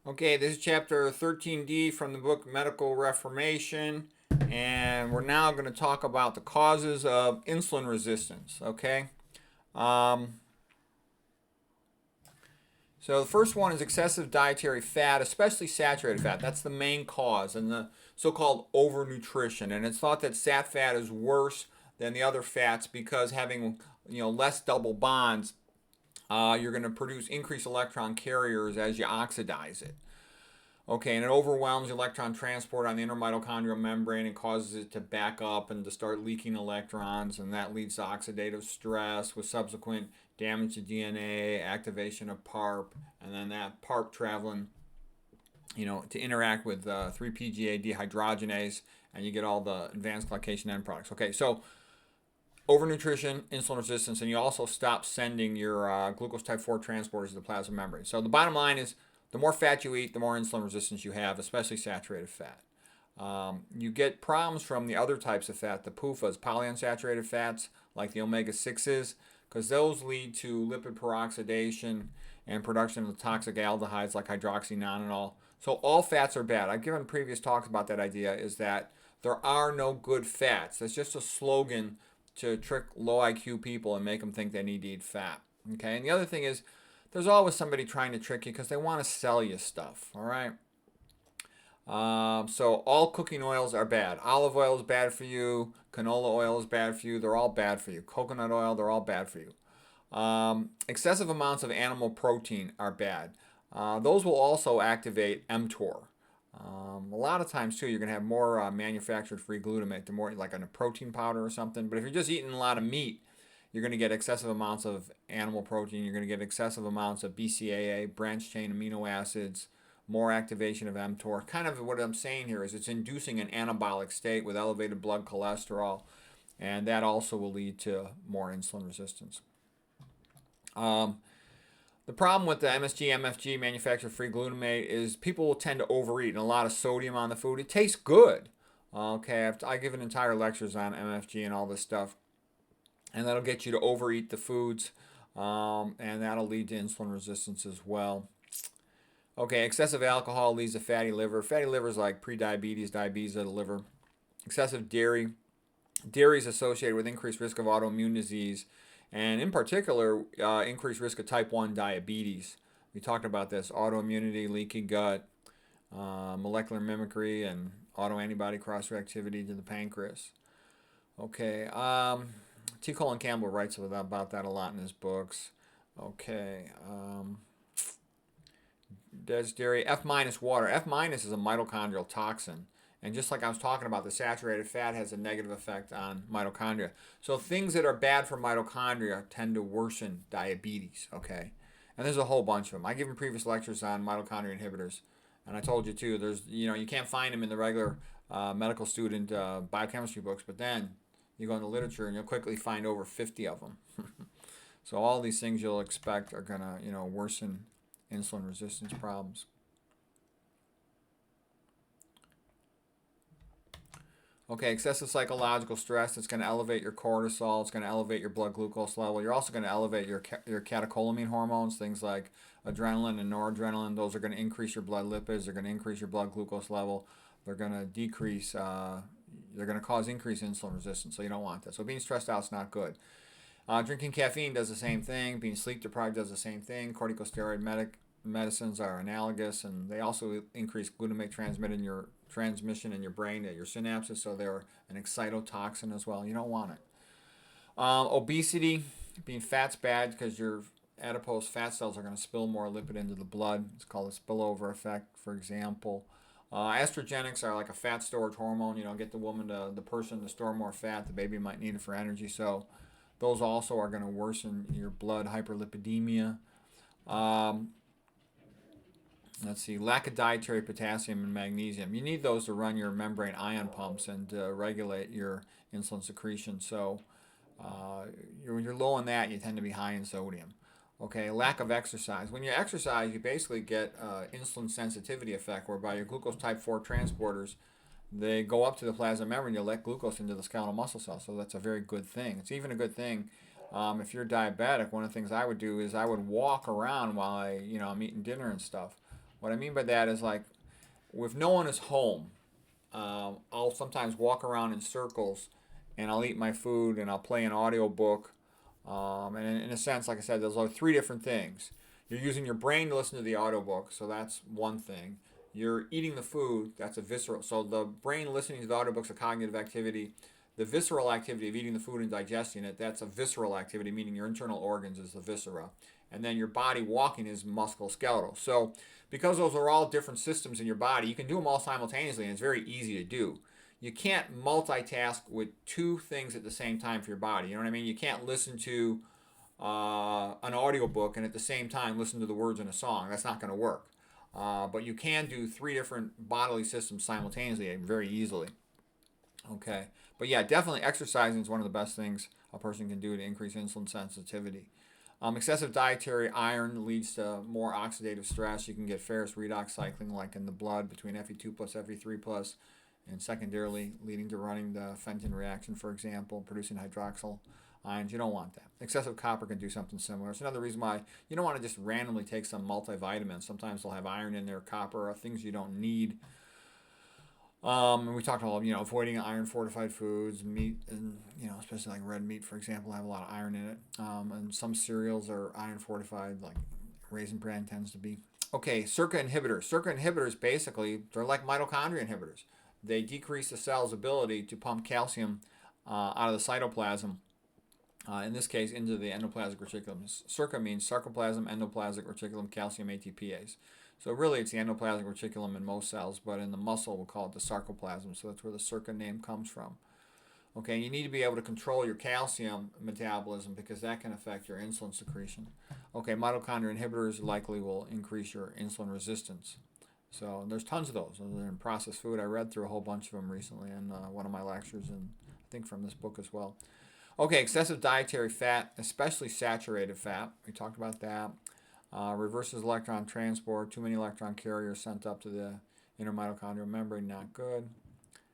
Okay, this is chapter 13d from the book Medical Reformation, and we're now going to talk about the causes of insulin resistance. Okay, um, so the first one is excessive dietary fat, especially saturated fat. That's the main cause, and the so-called overnutrition. And it's thought that sat fat is worse than the other fats because having less double bonds, you're going to produce increased electron carriers as you oxidize it. Okay, and it overwhelms electron transport on the intermitochondrial membrane and causes it to back up and to start leaking electrons, and that leads to oxidative stress with subsequent damage to DNA, activation of PARP, and then that PARP traveling, to interact with 3-PGA dehydrogenase, and you get all the advanced glycation end products. Okay, so overnutrition, insulin resistance, and you also stop sending your glucose type 4 transporters to the plasma membrane. So the bottom line is the more fat you eat, the more insulin resistance you have, especially saturated fat. You get problems from the other types of fat, the PUFAs, polyunsaturated fats, like the omega-6s, because those lead to lipid peroxidation and production of toxic aldehydes like hydroxynonenal. So all fats are bad. I've given previous talks about that idea, is that there are no good fats. That's just a slogan to trick low IQ people and make them think they need to eat fat. Okay, and the other thing is there's always somebody trying to trick you because they want to sell you stuff. All right. So all cooking oils are bad. Olive oil is bad for you. Canola oil is bad for you. They're all bad for you. Coconut oil, they're all bad for you. Excessive amounts of animal protein are bad. Those will also activate mTOR. A lot of times too, you're going to have more manufactured free glutamate, the more like in a protein powder or something. But if you're just eating a lot of meat, you're going to get excessive amounts of animal protein. You're going to get excessive amounts of BCAA, branched chain amino acids, more activation of mTOR. Kind of what I'm saying here is it's inducing an anabolic state with elevated blood cholesterol, and that also will lead to more insulin resistance. The problem with the MSG, MFG, manufactured free glutamate, is people will tend to overeat and a lot of sodium on the food. It tastes good. Okay, I give an entire lectures on MFG and all this stuff, and that'll get you to overeat the foods, and that'll lead to insulin resistance as well. Okay, excessive alcohol leads to fatty liver. Fatty liver is like prediabetes, diabetes of the liver. Excessive dairy. Dairy is associated with increased risk of autoimmune disease, and in particular, increased risk of type 1 diabetes. We talked about this: autoimmunity, leaky gut, molecular mimicry, and autoantibody cross-reactivity to the pancreas. Okay, T. Colin Campbell writes about that a lot in his books. Okay, there's dairy. F minus water. F minus is a mitochondrial toxin. And just like I was talking about, the saturated fat has a negative effect on mitochondria. So things that are bad for mitochondria tend to worsen diabetes, okay? And there's a whole bunch of them. I given previous lectures on mitochondria inhibitors. And I told you too, you can't find them in the regular medical student biochemistry books, but then you go in the literature and you'll quickly find over 50 of them. So all these things you'll expect are gonna, worsen insulin resistance problems. Okay, excessive psychological stress, it's going to elevate your cortisol, it's going to elevate your blood glucose level. You're also going to elevate your catecholamine hormones, things like adrenaline and noradrenaline. Those are going to increase your blood lipids, they're going to increase your blood glucose level, they're going to decrease, they're going to cause increased insulin resistance, so you don't want that. So being stressed out is not good. Drinking caffeine does the same thing, being sleep deprived does the same thing. Corticosteroid medicines are analogous, and they also increase glutamate transmission in your brain at your synapses, so they're an excitotoxin as well. You don't want it. Obesity, being fat's bad because your adipose fat cells are going to spill more lipid into the blood. It's called a spillover effect, for example. Estrogenics are like a fat storage hormone. Get the person to store more fat. The baby might need it for energy, so those also are going to worsen your blood hyperlipidemia. Let's see, lack of dietary potassium and magnesium. You need those to run your membrane ion pumps and regulate your insulin secretion. So when you're low on that, you tend to be high in sodium. Okay, lack of exercise. When you exercise, you basically get insulin sensitivity effect, whereby your glucose type 4 transporters, they go up to the plasma membrane, you let glucose into the skeletal muscle cells. So that's a very good thing. It's even a good thing if you're diabetic. One of the things I would do is I would walk around while I'm eating dinner and stuff. What I mean by that is like, if no one is home, I'll sometimes walk around in circles, and I'll eat my food, and I'll play an audio book. And in a sense, like I said, there's like three different things. You're using your brain to listen to the audiobook, so that's one thing. You're eating the food, that's a visceral. So the brain listening to the audiobook's a cognitive activity. The visceral activity of eating the food and digesting it, that's a visceral activity, meaning your internal organs is the viscera. And then your body walking is musculoskeletal. So because those are all different systems in your body, you can do them all simultaneously, and it's very easy to do. You can't multitask with two things at the same time for your body. You know what I mean? You can't listen to an audiobook and at the same time listen to the words in a song. That's not going to work. But you can do three different bodily systems simultaneously very easily. Okay. But yeah, definitely exercising is one of the best things a person can do to increase insulin sensitivity. Excessive dietary iron leads to more oxidative stress. You can get ferrous redox cycling like in the blood between Fe2 plus Fe3 plus, and secondarily leading to running the Fenton reaction, for example, producing hydroxyl ions. You don't want that. Excessive copper can do something similar. It's another reason why you don't want to just randomly take some multivitamins. Sometimes they'll have iron in there, copper, or things you don't need. And we talked about, avoiding iron fortified foods, meat, and, especially like red meat, for example, have a lot of iron in it. And some cereals are iron fortified, like Raisin Bran tends to be. Okay, SERCA inhibitors. SERCA inhibitors, basically, they're like mitochondria inhibitors. They decrease the cell's ability to pump calcium out of the cytoplasm, in this case, into the endoplasmic reticulum. SERCA means sarcoplasm, endoplasmic reticulum, calcium ATPase. So really, it's the endoplasmic reticulum in most cells, but in the muscle, we'll call it the sarcoplasm. So that's where the SERCA name comes from. Okay, you need to be able to control your calcium metabolism because that can affect your insulin secretion. Okay, mitochondria inhibitors likely will increase your insulin resistance. So there's tons of those. They're in processed food. I read through a whole bunch of them recently in one of my lectures, and I think from this book as well. Okay, excessive dietary fat, especially saturated fat. We talked about that. Reverses electron transport. Too many electron carriers sent up to the inner mitochondrial membrane, not good.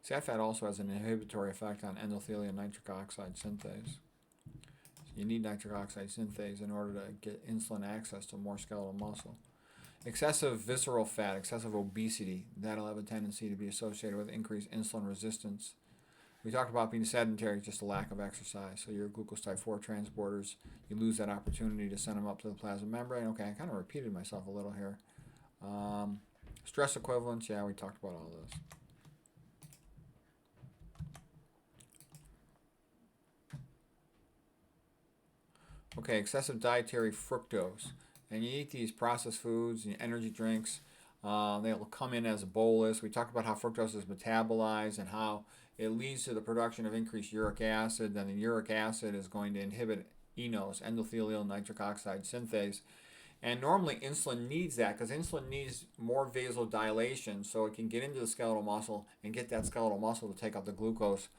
Sat fat also has an inhibitory effect on endothelial nitric oxide synthase. So you need nitric oxide synthase in order to get insulin access to more skeletal muscle. Excessive visceral fat, excessive obesity, that'll have a tendency to be associated with increased insulin resistance. We talked about being sedentary, just a lack of exercise. So your glucose type 4 transporters, you lose that opportunity to send them up to the plasma membrane. Okay, I kind of repeated myself a little here. Stress equivalents, yeah, we talked about all this. Okay, excessive dietary fructose. And you eat these processed foods and energy drinks. They'll come in as a bolus. We talked about how fructose is metabolized and how it leads to the production of increased uric acid. Then the uric acid is going to inhibit eNOS, endothelial nitric oxide synthase. And normally insulin needs that because insulin needs more vasodilation so it can get into the skeletal muscle and get that skeletal muscle to take up the glucose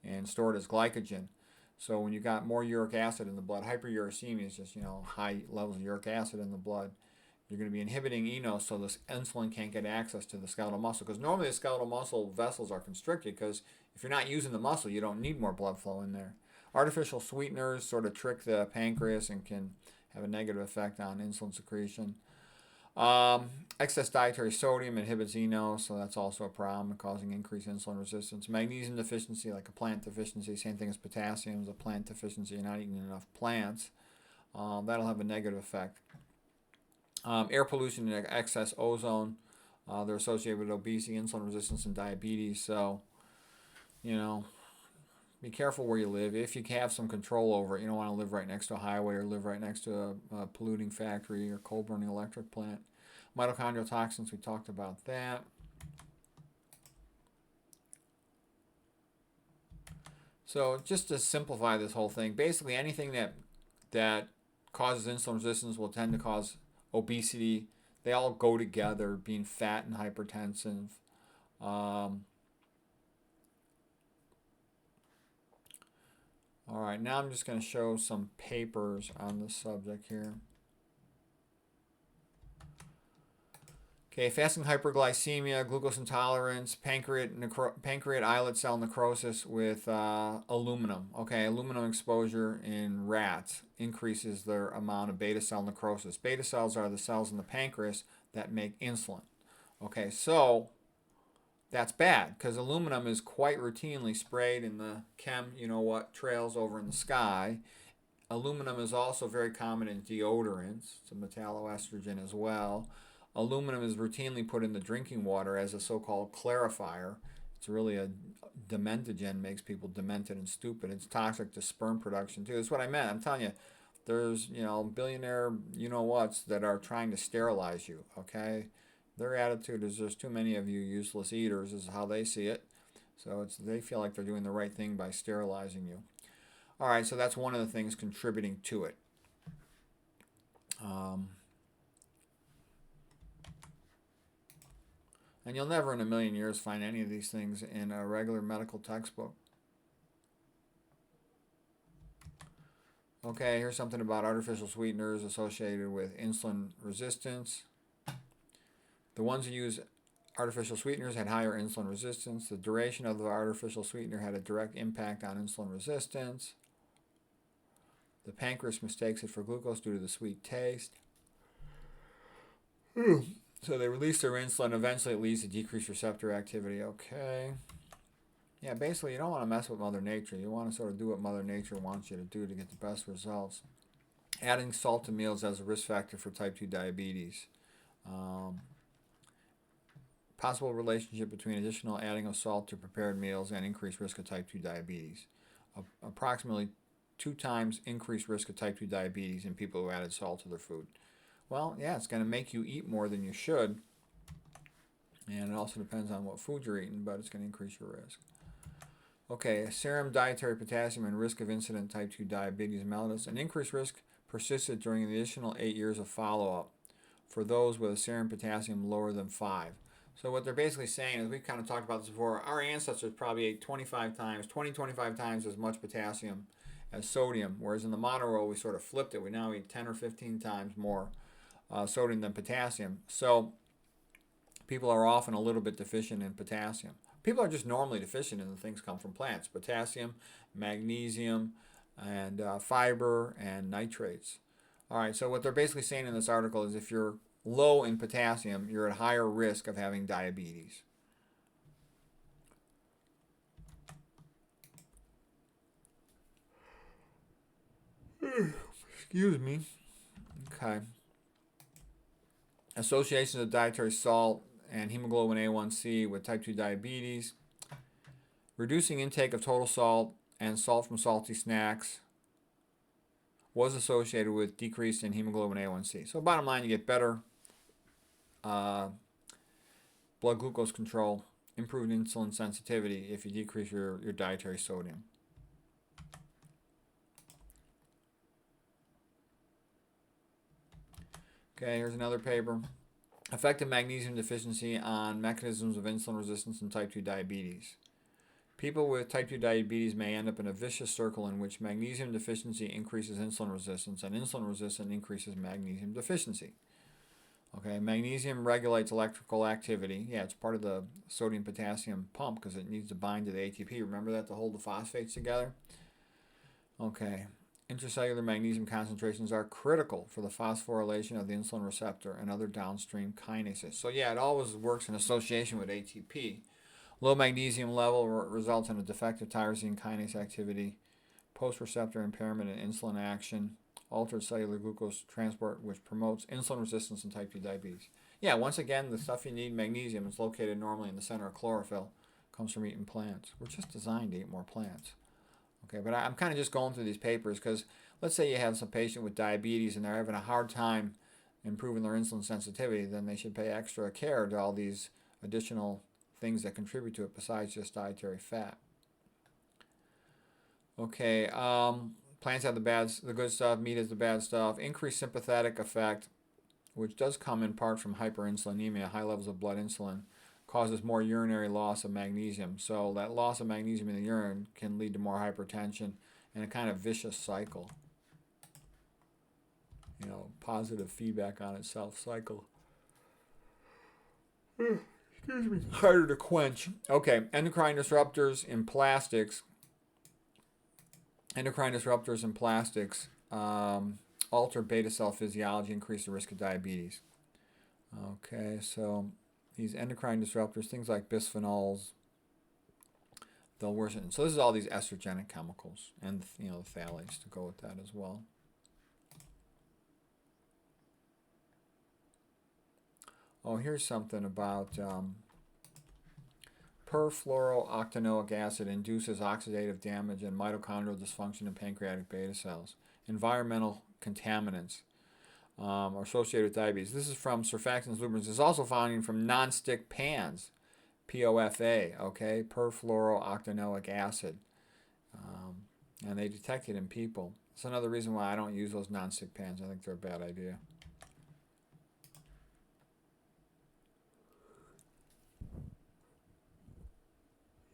and store it as glycogen. So when you got more uric acid in the blood, hyperuricemia is just, high levels of uric acid in the blood. You're going to be inhibiting eNOS so this insulin can't get access to the skeletal muscle. Because normally the skeletal muscle vessels are constricted because if you're not using the muscle, you don't need more blood flow in there. Artificial sweeteners sort of trick the pancreas and can have a negative effect on insulin secretion. Excess dietary sodium inhibits eNOS, so that's also a problem, causing increased insulin resistance. Magnesium deficiency, like a plant deficiency, same thing as potassium is a plant deficiency. You're not eating enough plants. That'll have a negative effect. Air pollution and excess ozone, they're associated with obesity, insulin resistance, and diabetes. So, be careful where you live. If you have some control over it, you don't want to live right next to a highway or live right next to a polluting factory or coal-burning electric plant. Mitochondrial toxins, we talked about that. So just to simplify this whole thing, basically anything that causes insulin resistance will tend to cause obesity. They all go together, being fat and hypertensive. All right, now I'm just going to show some papers on this subject here. Okay, fasting hyperglycemia, glucose intolerance, pancreatic islet cell necrosis with aluminum. Okay, aluminum exposure in rats increases their amount of beta cell necrosis. Beta cells are the cells in the pancreas that make insulin. Okay, so that's bad because aluminum is quite routinely sprayed in the trails over in the sky. Aluminum is also very common in deodorants. It's a metalloestrogen as well. Aluminum is routinely put in the drinking water as a so-called clarifier. It's really a dementagen, makes people demented and stupid. It's toxic to sperm production too. That's what I meant. I'm telling you, there's billionaire whats that are trying to sterilize you. Okay, their attitude is there's too many of you useless eaters. Is how they see it. So they feel like they're doing the right thing by sterilizing you. All right, so that's one of the things contributing to it. And you'll never in a million years find any of these things in a regular medical textbook. Okay, here's something about artificial sweeteners associated with insulin resistance. The ones who use artificial sweeteners had higher insulin resistance. The duration of the artificial sweetener had a direct impact on insulin resistance. The pancreas mistakes it for glucose due to the sweet taste. So they release their insulin. Eventually it leads to decreased receptor activity. Okay. Yeah, basically you don't want to mess with Mother Nature. You want to sort of do what Mother Nature wants you to do to get the best results. Adding salt to meals as a risk factor for type 2 diabetes. Possible relationship between additional adding of salt to prepared meals and increased risk of type 2 diabetes. Approximately 2 times increased risk of type 2 diabetes in people who added salt to their food. Well, yeah, it's going to make you eat more than you should. And it also depends on what food you're eating, but it's going to increase your risk. Okay, serum dietary potassium and risk of incident type 2 diabetes mellitus. An increased risk persisted during the additional 8 years of follow-up for those with a serum potassium lower than 5. So what they're basically saying is, we've kind of talked about this before, our ancestors probably ate 25 times as much potassium as sodium, whereas in the modern world we sort of flipped it. We now eat 10 or 15 times more sodium than potassium. So people are often a little bit deficient in potassium. People are just normally deficient in the things come from plants: potassium, magnesium, and fiber and nitrates. All right, so what they're basically saying in this article is if you're low in potassium, you're at higher risk of having diabetes. Excuse me. Okay. Associations of dietary salt and hemoglobin A1C with type 2 diabetes. Reducing intake of total salt and salt from salty snacks was associated with decrease in hemoglobin A1C. So bottom line, you get better blood glucose control, improved insulin sensitivity if you decrease your dietary sodium. Okay, here's another paper. Effective magnesium deficiency on mechanisms of insulin resistance and type 2 diabetes. People with type 2 diabetes may end up in a vicious circle in which magnesium deficiency increases insulin resistance and insulin resistance increases magnesium deficiency. Okay, magnesium regulates electrical activity. Yeah, it's part of the sodium-potassium pump because it needs to bind to the ATP. Remember that, to hold the phosphates together? Okay. Intracellular magnesium concentrations are critical for the phosphorylation of the insulin receptor and other downstream kinases. So yeah, it always works in association with ATP. Low magnesium level results in a defective tyrosine kinase activity, post-receptor impairment in insulin action, altered cellular glucose transport, which promotes insulin resistance in type 2 diabetes. Yeah, once again, the stuff you need, magnesium, is located normally in the center of chlorophyll, comes from eating plants. We're just designed to eat more plants. Okay, but I'm kind of just going through these papers because let's say you have some patient with diabetes and they're having a hard time improving their insulin sensitivity, then they should pay extra care to all these additional things that contribute to it besides just dietary fat. Okay, plants have the good stuff, meat is the bad stuff. Increased sympathetic effect, which does come in part from hyperinsulinemia, high levels of blood insulin, causes more urinary loss of magnesium. So that loss of magnesium in the urine can lead to more hypertension and a kind of vicious cycle. Positive feedback on itself cycle. Excuse me. Harder to quench. Okay, endocrine disruptors in plastics. Alter beta cell physiology, increase the risk of diabetes. Okay, so these endocrine disruptors, things like bisphenols, they'll worsen. So this is all these estrogenic chemicals, and the phthalates to go with that as well. Oh, here's something about perfluorooctanoic acid induces oxidative damage and mitochondrial dysfunction in pancreatic beta cells. Environmental contaminants are associated with diabetes. This is from surfactants, lubricants. It's also found from nonstick pans, POFA, okay, perfluorooctanoic acid. And they detect it in people. It's another reason why I don't use those nonstick pans. I think they're a bad idea.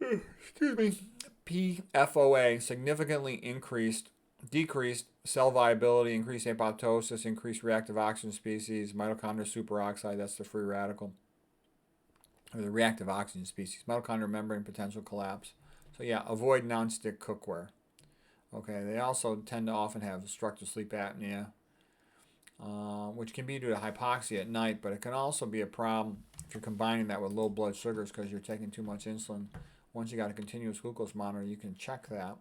Excuse me. PFOA significantly decreased cell viability, increased apoptosis, increased reactive oxygen species, mitochondrial superoxide, that's the free radical, or the reactive oxygen species, mitochondrial membrane potential collapse. So yeah, avoid nonstick cookware. Okay, they also tend to often have obstructive sleep apnea, which can be due to hypoxia at night, but it can also be a problem if you're combining that with low blood sugars because you're taking too much insulin. Once you got a continuous glucose monitor, you can check that.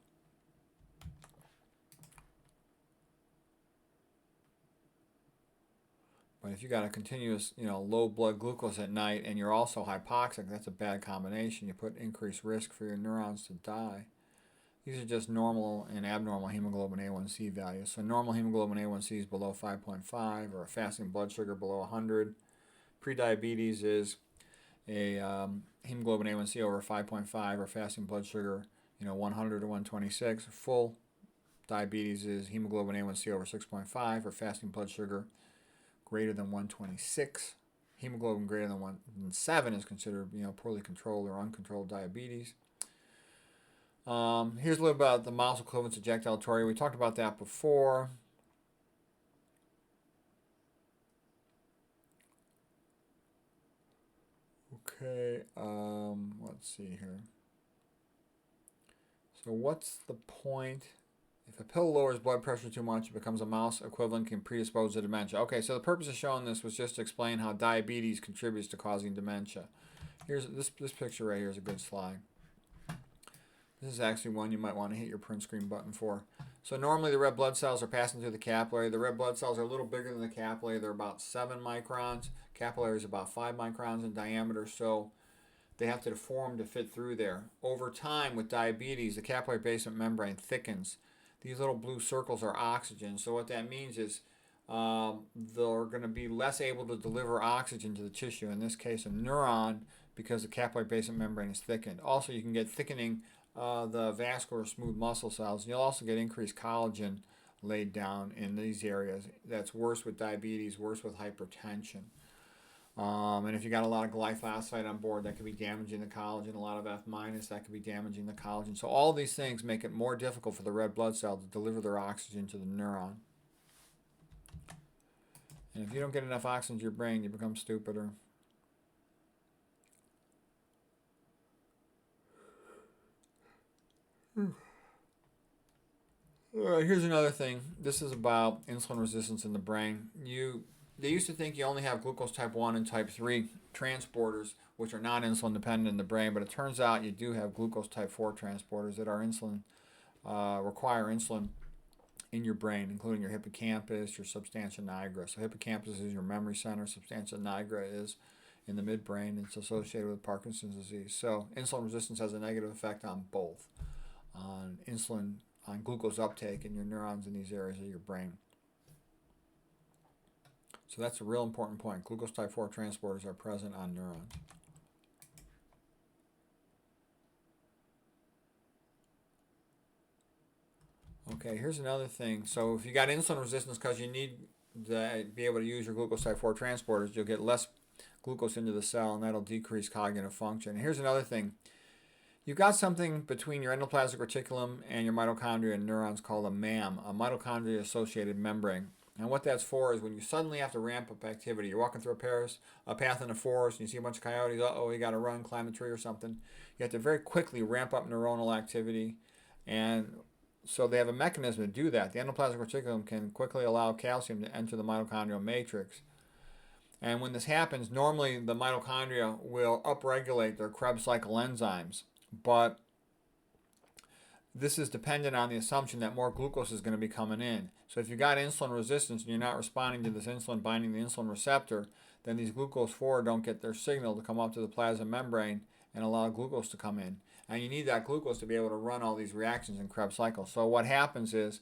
But if you got a continuous, low blood glucose at night and you're also hypoxic, that's a bad combination. You put increased risk for your neurons to die. These are just normal and abnormal hemoglobin A1C values. So normal hemoglobin A1C is below 5.5 or a fasting blood sugar below 100. Prediabetes is a hemoglobin A1C over 5.5 or fasting blood sugar, 100 to 126. Full diabetes is hemoglobin A1C over 6.5 or fasting blood sugar greater than 126. Hemoglobin greater than 107 is considered, poorly controlled or uncontrolled diabetes. Here's a little about the mouse equivalence ejectile torrie. We talked about that before. Okay, let's see here. So what's the point? If a pill lowers blood pressure too much, it becomes a mouse equivalent, can predispose to dementia. Okay, so the purpose of showing this was just to explain how diabetes contributes to causing dementia. Here's this picture right here is a good slide. This is actually one you might want to hit your print screen button for. So normally the red blood cells are passing through the capillary. The red blood cells are a little bigger than the capillary. They're about 7 microns. Capillary is about 5 microns in diameter. So they have to deform to fit through there. Over time with diabetes, the capillary basement membrane thickens. These little blue circles are oxygen. So what that means is they're going to be less able to deliver oxygen to the tissue, in this case a neuron, because the capillary basement membrane is thickened. Also, you can get thickening the vascular smooth muscle cells. You'll also get increased collagen laid down in these areas. That's worse with diabetes, worse with hypertension. And if you got a lot of glyphosate on board, that could be damaging the collagen. A lot of F minus, that could be damaging the collagen. So all these things make it more difficult for the red blood cell to deliver their oxygen to the neuron. And if you don't get enough oxygen to your brain, you become stupider. Here's another thing. This is about insulin resistance in the brain. They used to think you only have glucose type 1 and type 3 transporters, which are not insulin dependent in the brain, but it turns out you do have glucose type 4 transporters that are require insulin in your brain, including your hippocampus, your substantia nigra. So hippocampus is your memory center. Substantia nigra is in the midbrain. It's associated with Parkinson's disease. So insulin resistance has a negative effect on both, on glucose uptake in your neurons in these areas of your brain. So that's a real important point. Glucose type 4 transporters are present on neurons. Okay, here's another thing. So if you got insulin resistance because you need to be able to use your glucose type 4 transporters, you'll get less glucose into the cell, and that'll decrease cognitive function. And here's another thing. You've got something between your endoplasmic reticulum and your mitochondria and neurons called a MAM, a mitochondria-associated membrane. And what that's for is when you suddenly have to ramp up activity. You're walking through a path in the forest, and you see a bunch of coyotes. Uh-oh, you got to run, climb a tree or something. You have to very quickly ramp up neuronal activity. And so they have a mechanism to do that. The endoplasmic reticulum can quickly allow calcium to enter the mitochondrial matrix. And when this happens, normally the mitochondria will upregulate their Krebs cycle enzymes, but this is dependent on the assumption that more glucose is going to be coming in. So if you've got insulin resistance and you're not responding to this insulin binding the insulin receptor, then these glucose 4 don't get their signal to come up to the plasma membrane and allow glucose to come in. And you need that glucose to be able to run all these reactions in Krebs cycle. So what happens is,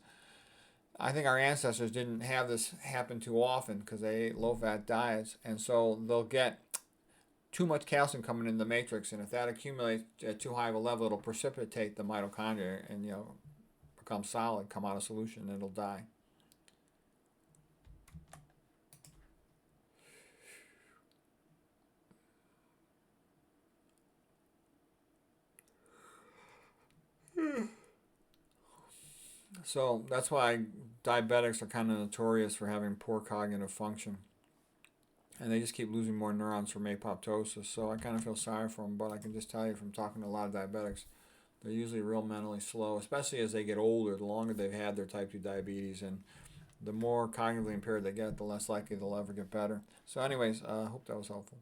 I think our ancestors didn't have this happen too often because they ate low-fat diets, and so they'll get too much calcium coming in the matrix, and if that accumulates at too high of a level, it'll precipitate the mitochondria and become solid, come out of solution, and it'll die. So that's why diabetics are kind of notorious for having poor cognitive function. And they just keep losing more neurons from apoptosis. So I kind of feel sorry for them, but I can just tell you from talking to a lot of diabetics, they're usually real mentally slow, especially as they get older. The longer they've had their type 2 diabetes and the more cognitively impaired they get, the less likely they'll ever get better. So anyways, I hope that was helpful.